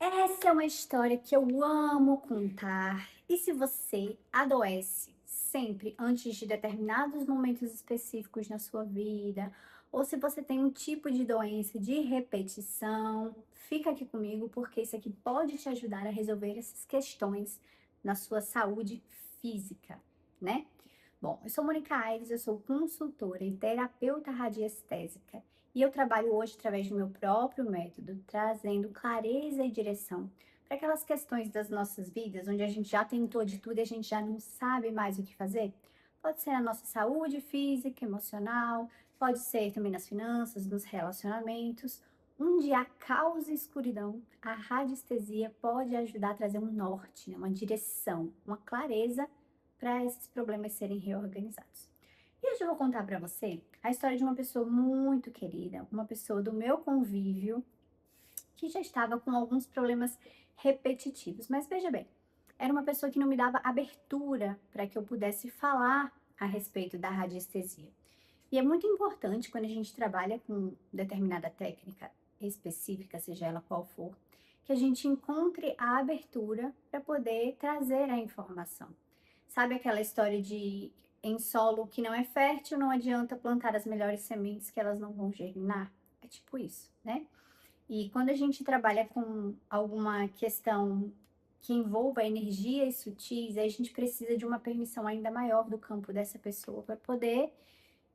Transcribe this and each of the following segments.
Essa é uma história que eu amo contar. E se você adoece sempre antes de determinados momentos específicos na sua vida, ou se você tem um tipo de doença de repetição, fica aqui comigo porque isso aqui pode te ajudar a resolver essas questões na sua saúde física, né? Bom, eu sou Mônica Aires, eu sou consultora e terapeuta radiestésica e eu trabalho hoje através do meu próprio método, trazendo clareza e direção para aquelas questões das nossas vidas, onde a gente já tentou de tudo e a gente já não sabe mais o que fazer. Pode ser na nossa saúde física, emocional, pode ser também nas finanças, nos relacionamentos. Onde há caos e escuridão, a radiestesia pode ajudar a trazer um norte, né, uma direção, uma clareza para esses problemas serem reorganizados. E hoje eu vou contar para você a história de uma pessoa muito querida, uma pessoa do meu convívio que já estava com alguns problemas repetitivos. Mas veja bem, era uma pessoa que não me dava abertura para que eu pudesse falar a respeito da radiestesia. E é muito importante quando a gente trabalha com determinada técnica específica, seja ela qual for, que a gente encontre a abertura para poder trazer a informação. Sabe aquela história de em solo que não é fértil, não adianta plantar as melhores sementes que elas não vão germinar? É tipo isso, né? E quando a gente trabalha com alguma questão que envolva energias sutis, aí a gente precisa de uma permissão ainda maior do campo dessa pessoa para poder,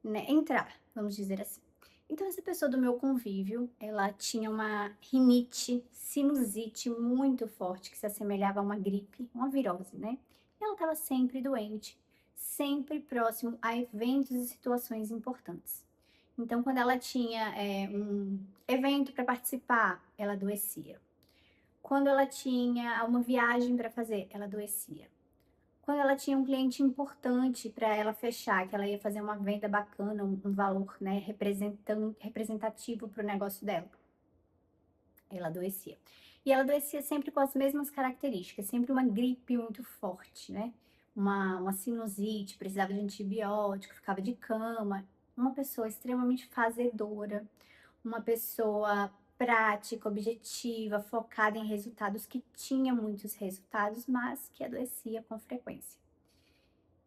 né, entrar, vamos dizer assim. Então, essa pessoa do meu convívio, ela tinha uma rinite, sinusite muito forte, que se assemelhava a uma gripe, uma virose, né? E ela estava sempre doente, sempre próximo a eventos e situações importantes. Então, quando ela tinha um evento para participar, ela adoecia. Quando ela tinha uma viagem para fazer, ela adoecia. Quando ela tinha um cliente importante para ela fechar, que ela ia fazer uma venda bacana, um valor, né, representativo para o negócio dela, ela adoecia. E ela adoecia sempre com as mesmas características, sempre uma gripe muito forte, né? Uma sinusite, precisava de antibiótico, ficava de cama. Uma pessoa extremamente fazedora, uma pessoa prática, objetiva, focada em resultados, que tinha muitos resultados, mas que adoecia com frequência.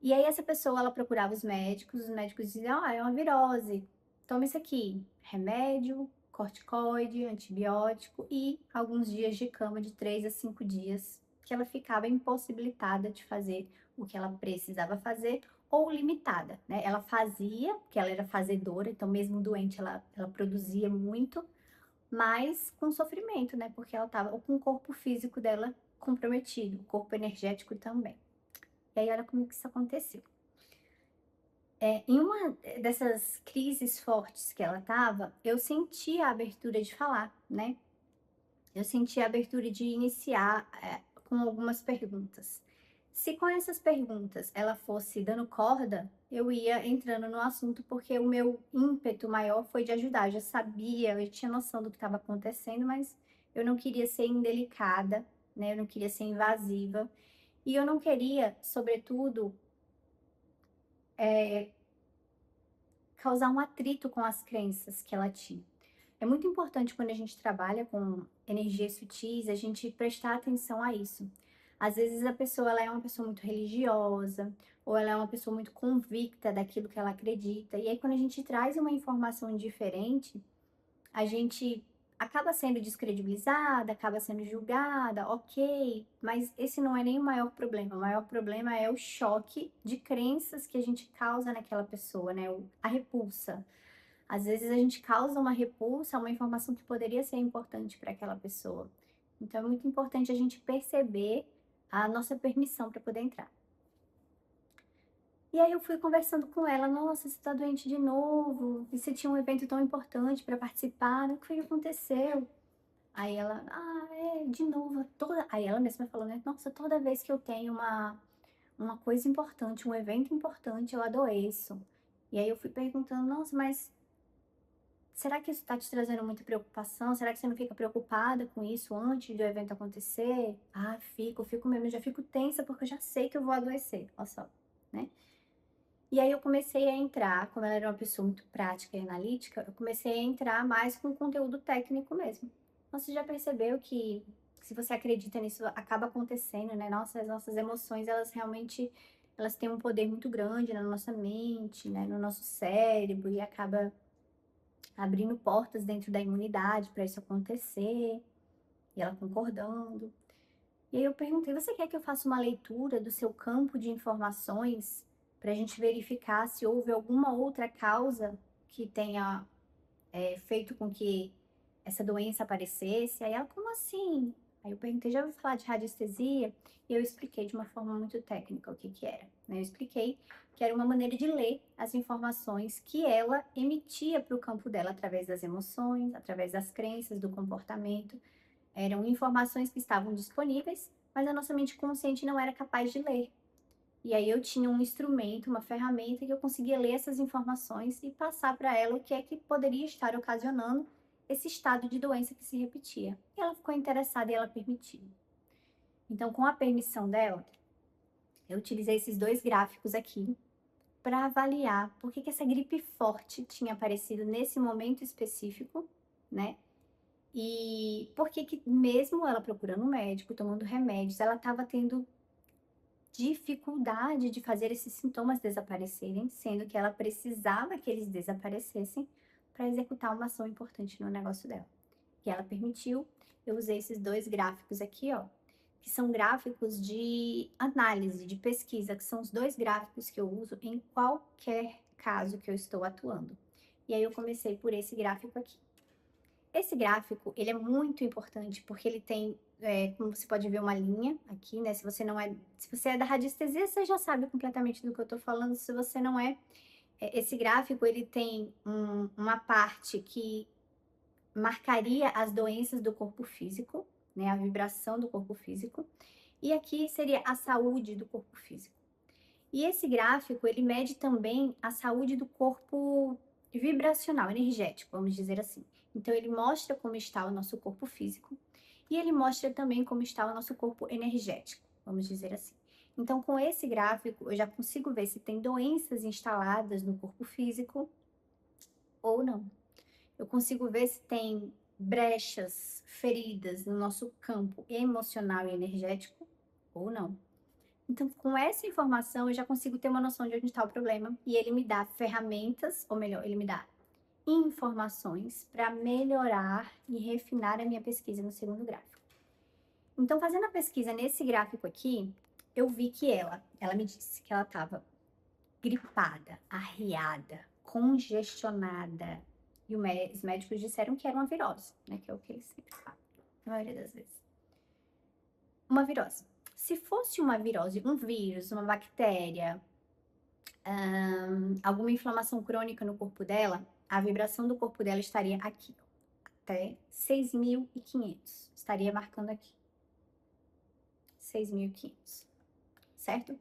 E aí essa pessoa, ela procurava os médicos diziam: "Ah, é uma virose, toma isso aqui", remédio, corticoide, antibiótico e alguns dias de cama de 3 a 5 dias, que ela ficava impossibilitada de fazer o que ela precisava fazer ou limitada, né. Ela fazia, porque ela era fazedora, então mesmo doente ela produzia muito, mas com sofrimento, né, porque ela estava com o corpo físico dela comprometido, o corpo energético também. E aí olha como que isso aconteceu. Em uma dessas crises fortes que ela estava, eu senti a abertura de falar, né, eu senti a abertura de iniciar, com algumas perguntas. Se com essas perguntas ela fosse dando corda, eu ia entrando no assunto, porque o meu ímpeto maior foi de ajudar. Eu já sabia, eu tinha noção do que estava acontecendo, mas eu não queria ser indelicada, né, eu não queria ser invasiva, e eu não queria, sobretudo, eh causar um atrito com as crenças que ela tinha. É muito importante quando a gente trabalha com energias sutis, a gente prestar atenção a isso. Às vezes a pessoa ela é uma pessoa muito religiosa, ou ela é uma pessoa muito convicta daquilo que ela acredita. E aí quando a gente traz uma informação diferente, a gente acaba sendo descredibilizada, acaba sendo julgada, ok, mas esse não é nem o maior problema. O maior problema é o choque de crenças que a gente causa naquela pessoa, né? A repulsa. Às vezes a gente causa uma repulsa a uma informação que poderia ser importante para aquela pessoa. Então é muito importante a gente perceber a nossa permissão para poder entrar. E aí eu fui conversando com ela: "Nossa, você tá doente de novo? E você tinha um evento tão importante para participar, né, o que foi que aconteceu?". Aí ela: "Ah, é, de novo, toda", aí ela mesma falou, né: "Nossa, toda vez que eu tenho uma coisa importante, um evento importante, eu adoeço". E aí eu fui perguntando: "Nossa, mas será que isso está te trazendo muita preocupação? Será que você não fica preocupada com isso antes do evento acontecer?". "Ah, fico mesmo, eu já fico tensa porque eu já sei que eu vou adoecer", olha só, né. E aí eu comecei a entrar, como ela era uma pessoa muito prática e analítica, eu comecei a entrar mais com conteúdo técnico mesmo. "Você já percebeu que se você acredita nisso, acaba acontecendo, né? Nossa, as nossas emoções, elas realmente, elas têm um poder muito grande na nossa mente, né? No nosso cérebro, e acaba abrindo portas dentro da imunidade para isso acontecer, e ela concordando. E aí eu perguntei: você quer que eu faça uma leitura do seu campo de informações para a gente verificar se houve alguma outra causa que tenha feito com que essa doença aparecesse? Aí ela: como assim? Aí eu perguntei: já ouviu falar de radiestesia? E eu expliquei de uma forma muito técnica o que que era, né? Eu expliquei que era uma maneira de ler as informações que ela emitia para o campo dela através das emoções, através das crenças, do comportamento. Eram informações que estavam disponíveis, mas a nossa mente consciente não era capaz de ler. E aí eu tinha um instrumento, uma ferramenta que eu conseguia ler essas informações e passar para ela o que é que poderia estar ocasionando esse estado de doença que se repetia. E ela ficou interessada e ela permitiu. Então, com a permissão dela, eu utilizei esses dois gráficos aqui para avaliar por que que essa gripe forte tinha aparecido nesse momento específico, né? E por que que mesmo ela procurando um médico, tomando remédios, ela estava tendo dificuldade de fazer esses sintomas desaparecerem, sendo que ela precisava que eles desaparecessem para executar uma ação importante no negócio dela. E ela permitiu. Eu usei esses dois gráficos aqui, ó, que são gráficos de análise, de pesquisa, que são os dois gráficos que eu uso em qualquer caso que eu estou atuando. E aí eu comecei por esse gráfico aqui. Esse gráfico, ele é muito importante porque ele tem, como você pode ver, uma linha aqui, né? Se você é da radiestesia, você já sabe completamente do que eu tô falando. Se você não é, esse gráfico, ele tem uma parte que marcaria as doenças do corpo físico, né? A vibração do corpo físico. E aqui seria a saúde do corpo físico. E esse gráfico, ele mede também a saúde do corpo vibracional, energético, vamos dizer assim. Então, ele mostra como está o nosso corpo físico e ele mostra também como está o nosso corpo energético, vamos dizer assim. Então, com esse gráfico, eu já consigo ver se tem doenças instaladas no corpo físico ou não. Eu consigo ver se tem brechas, feridas no nosso campo emocional e energético ou não. Então, com essa informação, eu já consigo ter uma noção de onde está o problema e ele me dá ferramentas, ou melhor, ele me dá informações para melhorar e refinar a minha pesquisa no segundo gráfico. Então, fazendo a pesquisa nesse gráfico aqui, eu vi que ela me disse que ela estava gripada, arriada, congestionada. E os médicos disseram que era uma virose, né? Que é o que eles sempre falam, na maioria das vezes. Uma virose. Se fosse uma virose, um vírus, uma bactéria, alguma inflamação crônica no corpo dela, a vibração do corpo dela estaria aqui, ó, até 6.500. Estaria marcando aqui. 6.500, certo?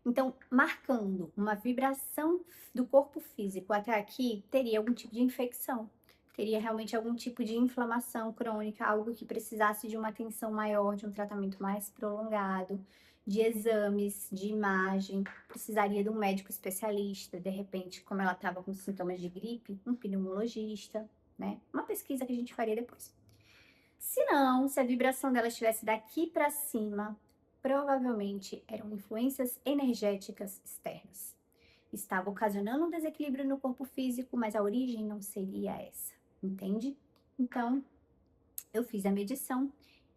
Então, marcando uma vibração do corpo físico até aqui, teria algum tipo de infecção. Teria realmente algum tipo de inflamação crônica, algo que precisasse de uma atenção maior, de um tratamento mais prolongado, de exames, de imagem. Precisaria de um médico especialista, de repente, como ela estava com sintomas de gripe, um pneumologista, né? Uma pesquisa que a gente faria depois. Se não, se a vibração dela estivesse daqui para cima, provavelmente eram influências energéticas externas. Estava ocasionando um desequilíbrio no corpo físico, mas a origem não seria essa, entende? Então, eu fiz a medição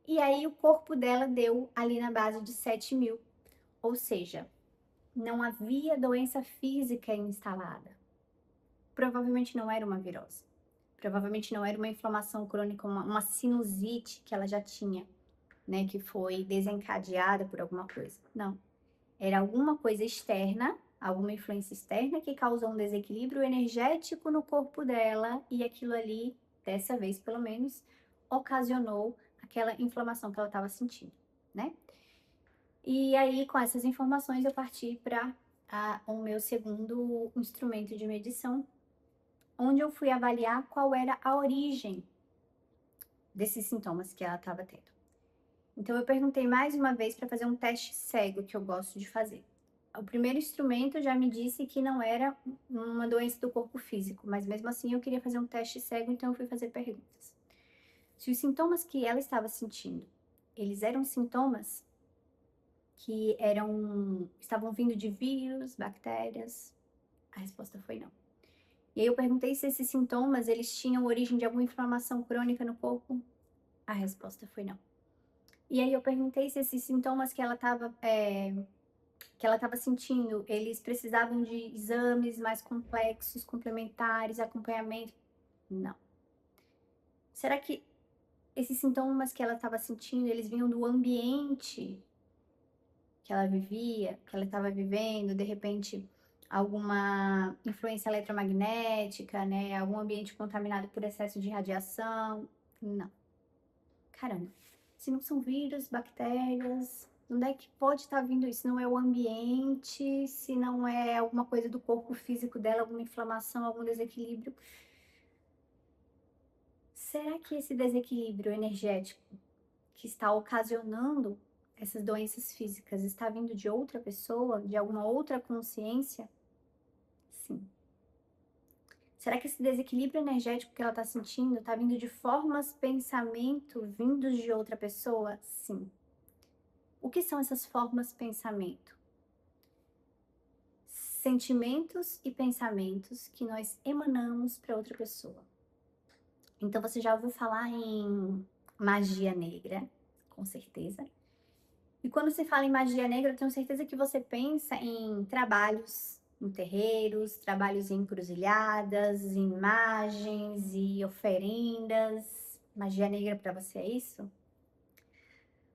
e aí o corpo dela deu ali na base de 7.000, ou seja, não havia doença física instalada. Provavelmente não era uma virose. Provavelmente não era uma inflamação crônica, uma sinusite que ela já tinha, né, que foi desencadeada por alguma coisa. Não. Era alguma coisa externa, alguma influência externa que causou um desequilíbrio energético no corpo dela e aquilo ali, dessa vez pelo menos, ocasionou aquela inflamação que ela estava sentindo, né? E aí, com essas informações, eu parti para o meu segundo instrumento de medição, onde eu fui avaliar qual era a origem desses sintomas que ela estava tendo. Então, eu perguntei mais uma vez para fazer um teste cego que eu gosto de fazer. O primeiro instrumento já me disse que não era uma doença do corpo físico, mas mesmo assim eu queria fazer um teste cego, então eu fui fazer perguntas. Se os sintomas que ela estava sentindo eles eram sintomas que estavam vindo de vírus, bactérias? A resposta foi não. E aí eu perguntei se esses sintomas, eles tinham origem de alguma inflamação crônica no corpo? A resposta foi não. E aí eu perguntei se esses sintomas que ela estava sentindo, eles precisavam de exames mais complexos, complementares, acompanhamento? Não. Será que esses sintomas que ela estava sentindo, eles vinham do ambiente que ela vivia, que ela estava vivendo, de repente alguma influência eletromagnética, né? Algum ambiente contaminado por excesso de radiação? Não. Caramba, se não são vírus, bactérias, onde é que pode estar vindo isso? Se não é o ambiente, se não é alguma coisa do corpo físico dela, alguma inflamação, algum desequilíbrio. Será que esse desequilíbrio energético que está ocasionando essas doenças físicas está vindo de outra pessoa, de alguma outra consciência? Sim. Será que esse desequilíbrio energético que ela está sentindo está vindo de formas, pensamento vindos de outra pessoa? Sim. O que são essas formas pensamento? Sentimentos e pensamentos que nós emanamos para outra pessoa. Então você já ouviu falar em magia negra, com certeza. E quando se fala em magia negra, eu tenho certeza que você pensa em trabalhos em terreiros, trabalhos em encruzilhadas, imagens e oferendas. Magia negra para você é isso?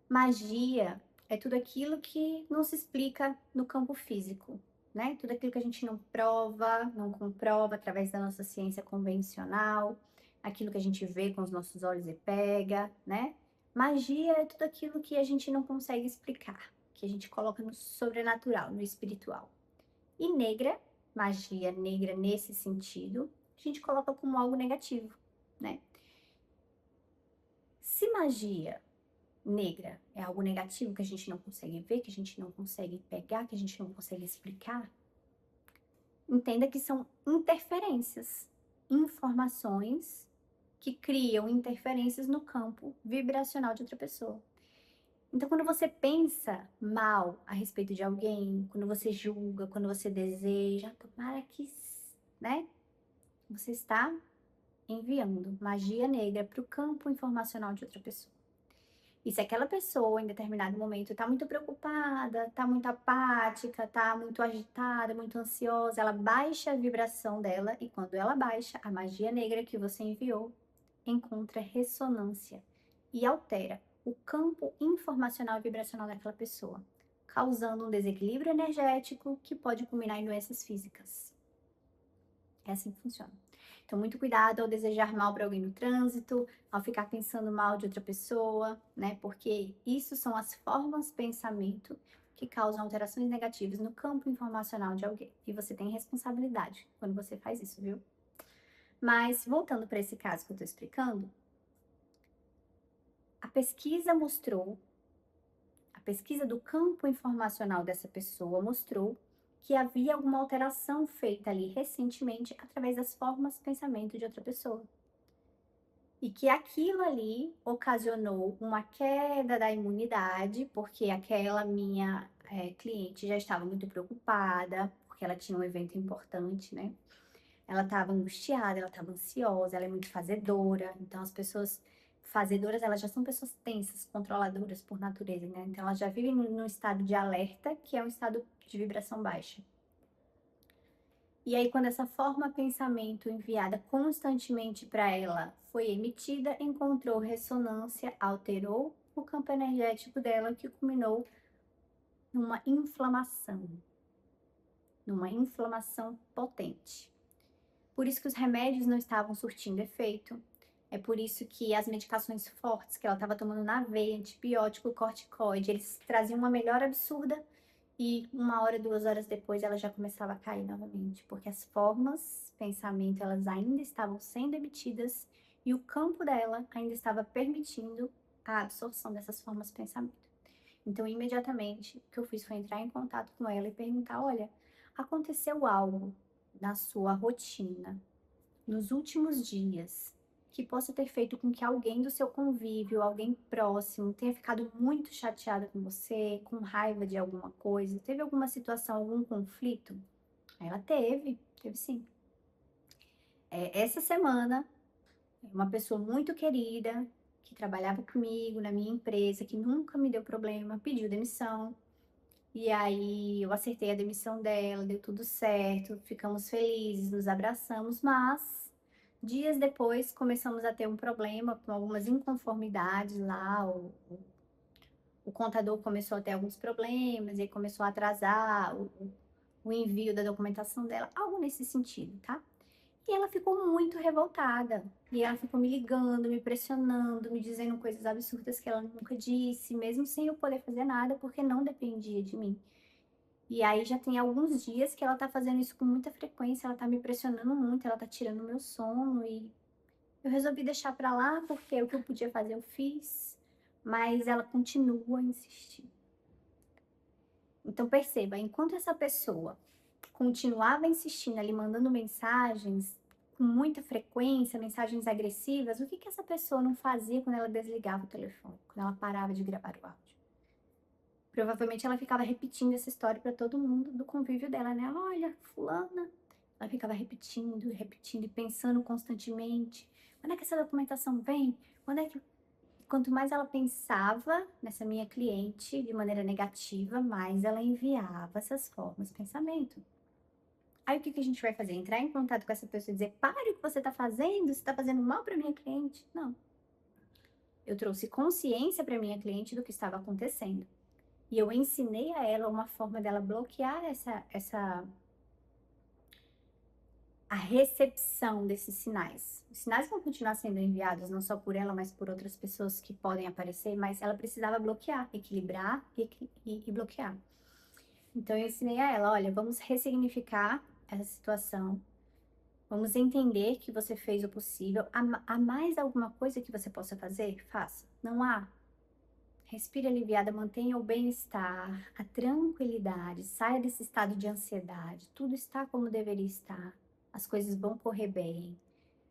Magia é tudo aquilo que não se explica no campo físico, né? Tudo aquilo que a gente não prova, não comprova através da nossa ciência convencional, aquilo que a gente vê com os nossos olhos e pega, né? Magia é tudo aquilo que a gente não consegue explicar, que a gente coloca no sobrenatural, no espiritual. E negra, magia negra nesse sentido, a gente coloca como algo negativo, né? Se magia negra é algo negativo que a gente não consegue ver, que a gente não consegue pegar, que a gente não consegue explicar, entenda que são interferências, informações que criam interferências no campo vibracional de outra pessoa. Então, quando você pensa mal a respeito de alguém, quando você julga, quando você deseja, tomara que, né? Você está enviando magia negra para o campo informacional de outra pessoa. E se aquela pessoa, em determinado momento, está muito preocupada, está muito apática, está muito agitada, muito ansiosa, ela baixa a vibração dela e quando ela baixa, a magia negra que você enviou encontra ressonância e altera o campo informacional e vibracional daquela pessoa, causando um desequilíbrio energético que pode culminar em doenças físicas. É assim que funciona. Então, muito cuidado ao desejar mal para alguém no trânsito, ao ficar pensando mal de outra pessoa, né? Porque isso são as formas pensamento que causam alterações negativas no campo informacional de alguém. E você tem responsabilidade quando você faz isso, viu? Mas, voltando para esse caso que eu estou explicando, a pesquisa mostrou, a pesquisa do campo informacional dessa pessoa mostrou que havia alguma alteração feita ali recentemente através das formas de pensamento de outra pessoa. E que aquilo ali ocasionou uma queda da imunidade, porque aquela minha cliente já estava muito preocupada, porque ela tinha um evento importante, né? Ela estava angustiada, ela estava ansiosa, ela é muito fazedora. Então, as pessoas fazedoras, elas já são pessoas tensas, controladoras por natureza, né? Então, elas já vivem num estado de alerta, que é um estado de vibração baixa. E aí, quando essa forma pensamento enviada constantemente para ela foi emitida, encontrou ressonância, alterou o campo energético dela, que culminou numa inflamação potente. Por isso que os remédios não estavam surtindo efeito. É por isso que as medicações fortes que ela estava tomando na veia, antibiótico, corticoide, eles traziam uma melhora absurda e 1 hora, 2 horas depois ela já começava a cair novamente, porque as formas, pensamento, elas ainda estavam sendo emitidas e o campo dela ainda estava permitindo a absorção dessas formas, pensamento. Então, imediatamente, o que eu fiz foi entrar em contato com ela e perguntar: olha, aconteceu algo na sua rotina nos últimos dias que possa ter feito com que alguém do seu convívio, alguém próximo, tenha ficado muito chateado com você, com raiva de alguma coisa? Teve alguma situação, algum conflito? Ela teve sim. Essa semana, uma pessoa muito querida, que trabalhava comigo na minha empresa, que nunca me deu problema, pediu demissão. E aí eu acertei a demissão dela, deu tudo certo, ficamos felizes, nos abraçamos, mas dias depois começamos a ter um problema com algumas inconformidades lá, o contador começou a ter alguns problemas, e aí começou a atrasar o envio da documentação dela, algo nesse sentido, tá? E ela ficou muito revoltada. E ela ficou me ligando, me pressionando, me dizendo coisas absurdas que ela nunca disse, mesmo sem eu poder fazer nada, porque não dependia de mim. E aí já tem alguns dias que ela tá fazendo isso com muita frequência, ela tá me pressionando muito, ela tá tirando o meu sono e eu resolvi deixar pra lá, porque o que eu podia fazer eu fiz, mas ela continua a insistir. Então perceba, enquanto essa pessoa continuava insistindo ali, mandando mensagens com muita frequência, mensagens agressivas, o que que essa pessoa não fazia quando ela desligava o telefone, quando ela parava de gravar o áudio? Provavelmente ela ficava repetindo essa história para todo mundo do convívio dela, né? Olha, fulana. Ela ficava repetindo, repetindo e pensando constantemente. Quando é que essa documentação vem? Quando é que... Quanto mais ela pensava nessa minha cliente de maneira negativa, mais ela enviava essas formas de pensamento. Aí o que que a gente vai fazer? Entrar em contato com essa pessoa e dizer: pare o que você está fazendo, você está fazendo mal para minha cliente? Não. Eu trouxe consciência para minha cliente do que estava acontecendo. E eu ensinei a ela uma forma dela bloquear a recepção desses sinais. Os sinais vão continuar sendo enviados não só por ela, mas por outras pessoas que podem aparecer, mas ela precisava bloquear, equilibrar e bloquear. Então eu ensinei a ela: olha, vamos ressignificar essa situação. Vamos entender que você fez o possível. Há mais alguma coisa que você possa fazer? Faça. Não há? Respire aliviada, mantenha o bem-estar, a tranquilidade, saia desse estado de ansiedade. Tudo está como deveria estar. As coisas vão correr bem.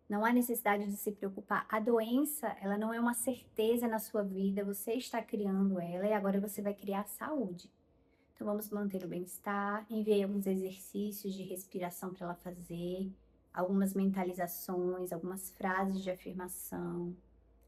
Não há necessidade de se preocupar. A doença, ela não é uma certeza na sua vida, você está criando ela e agora você vai criar saúde. Então vamos manter o bem-estar. Enviei alguns exercícios de respiração para ela fazer, algumas mentalizações, algumas frases de afirmação,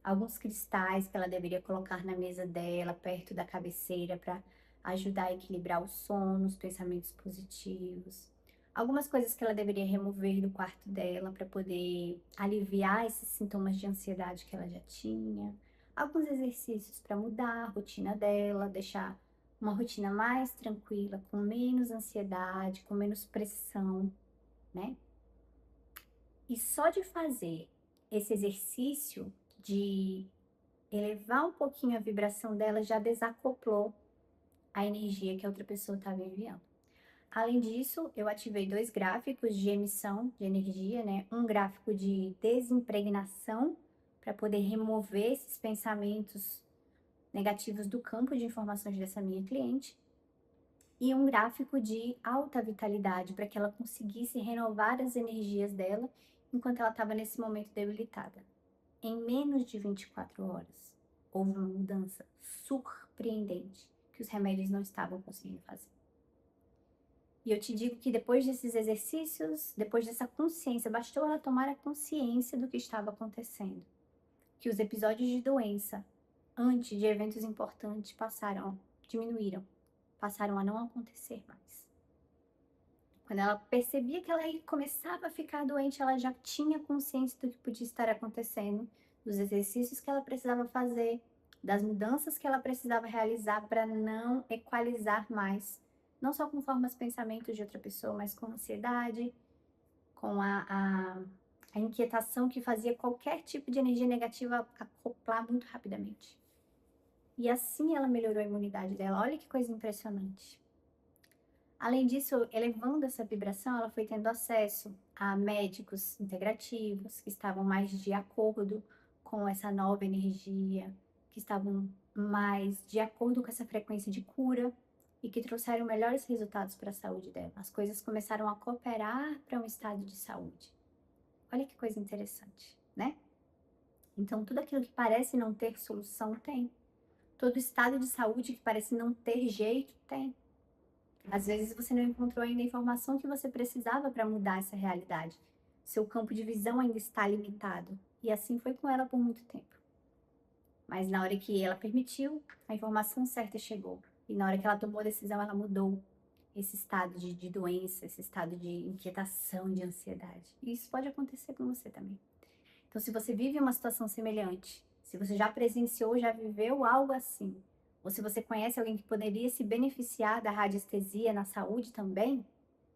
alguns cristais que ela deveria colocar na mesa dela, perto da cabeceira, para ajudar a equilibrar o sono, os pensamentos positivos. Algumas coisas que ela deveria remover do quarto dela para poder aliviar esses sintomas de ansiedade que ela já tinha. Alguns exercícios para mudar a rotina dela, deixar uma rotina mais tranquila, com menos ansiedade, com menos pressão, né? E só de fazer esse exercício de elevar um pouquinho a vibração dela já desacoplou a energia que a outra pessoa estava enviando. Além disso, eu ativei 2 gráficos de emissão de energia, né? Um gráfico de desimpregnação, para poder remover esses pensamentos negativos do campo de informações dessa minha cliente, e um gráfico de alta vitalidade, para que ela conseguisse renovar as energias dela enquanto ela estava nesse momento debilitada. Em menos de 24 horas, houve uma mudança surpreendente que os remédios não estavam conseguindo fazer. E eu te digo que depois desses exercícios, depois dessa consciência, bastou ela tomar a consciência do que estava acontecendo, que os episódios de doença antes de eventos importantes diminuíram, passaram a não acontecer mais. Quando ela percebia que ela começava a ficar doente, ela já tinha consciência do que podia estar acontecendo, dos exercícios que ela precisava fazer, das mudanças que ela precisava realizar para não equalizar mais, não só com formas de pensamento de outra pessoa, mas com ansiedade, com a inquietação que fazia qualquer tipo de energia negativa acoplar muito rapidamente. E assim ela melhorou a imunidade dela. Olha que coisa impressionante. Além disso, elevando essa vibração, ela foi tendo acesso a médicos integrativos que estavam mais de acordo com essa nova energia, que estavam mais de acordo com essa frequência de cura e que trouxeram melhores resultados para a saúde dela. As coisas começaram a cooperar para um estado de saúde. Olha que coisa interessante, né? Então, tudo aquilo que parece não ter solução tem. Todo estado de saúde que parece não ter jeito tem. Às vezes você não encontrou ainda a informação que você precisava para mudar essa realidade. Seu campo de visão ainda está limitado. E assim foi com ela por muito tempo. Mas na hora que ela permitiu, a informação certa chegou. E na hora que ela tomou a decisão, ela mudou esse estado de doença, esse estado de inquietação, de ansiedade. E isso pode acontecer com você também. Então, se você vive uma situação semelhante, se você já presenciou, já viveu algo assim, ou se você conhece alguém que poderia se beneficiar da radiestesia na saúde também,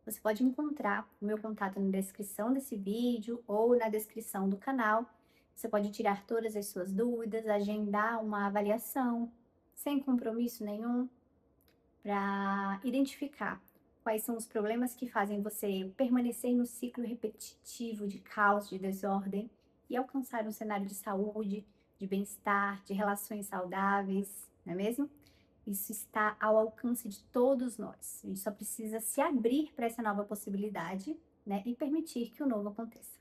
você pode encontrar o meu contato na descrição desse vídeo ou na descrição do canal. Você pode tirar todas as suas dúvidas, agendar uma avaliação, sem compromisso nenhum, para identificar quais são os problemas que fazem você permanecer no ciclo repetitivo de caos, de desordem e alcançar um cenário de saúde, de bem-estar, de relações saudáveis, não é mesmo? Isso está ao alcance de todos nós. A gente só precisa se abrir para essa nova possibilidade, né, e permitir que o novo aconteça.